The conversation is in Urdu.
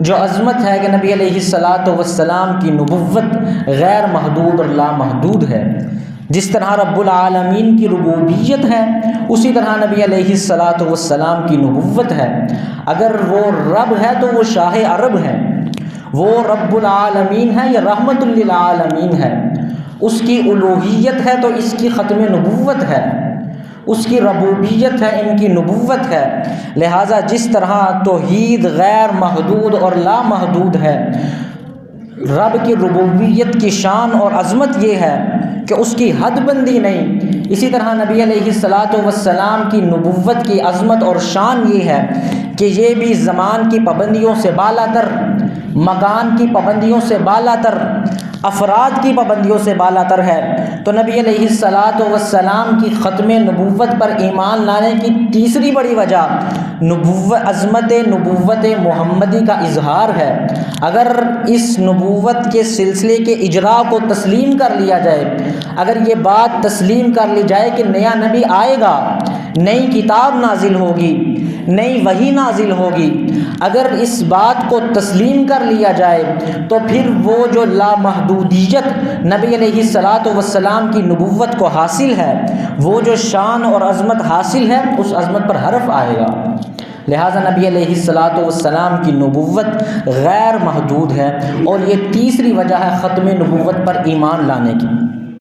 جو عظمت ہے کہ نبی علیہ الصلاۃ والسلام کی نبوت غیر محدود اور لامحدود ہے، جس طرح رب العالمین کی ربوبیت ہے اسی طرح نبی علیہ الصلاۃ والسلام کی نبوت ہے۔ اگر وہ رب ہے تو وہ شاہ عرب ہے، وہ رب العالمین ہے یا رحمت للعالمین ہے، اس کی الوہیت ہے تو اس کی ختم نبوت ہے، اس کی ربوبیت ہے ان کی نبوت ہے۔ لہٰذا جس طرح توحید غیر محدود اور لامحدود ہے، رب کی ربوبیت کی شان اور عظمت یہ ہے کہ اس کی حد بندی نہیں، اسی طرح نبی علیہ الصلاۃ والسلام کی نبوت کی عظمت اور شان یہ ہے کہ یہ بھی زمان کی پابندیوں سے بالا تر، مکان کی پابندیوں سے بالا تر، افراد کی پابندیوں سے بالا تر ہے۔ تو نبی علیہ الصلاۃ والسلام کی ختم نبوت پر ایمان لانے کی تیسری بڑی وجہ عظمت نبوت محمدی کا اظہار ہے۔ اگر اس نبوت کے سلسلے کے اجراء کو تسلیم کر لیا جائے، اگر یہ بات تسلیم کر لی جائے کہ نیا نبی آئے گا، نئی کتاب نازل ہوگی، نئی وحی نازل ہوگی، اگر اس بات کو تسلیم کر لیا جائے تو پھر وہ جو لامحدودیت نبی علیہ الصلاۃ والسلام کی نبوت کو حاصل ہے، وہ جو شان اور عظمت حاصل ہے، اس عظمت پر حرف آئے گا۔ لہٰذا نبی علیہ الصلاۃ والسلام کی نبوت غیر محدود ہے، اور یہ تیسری وجہ ہے ختم نبوت پر ایمان لانے کی۔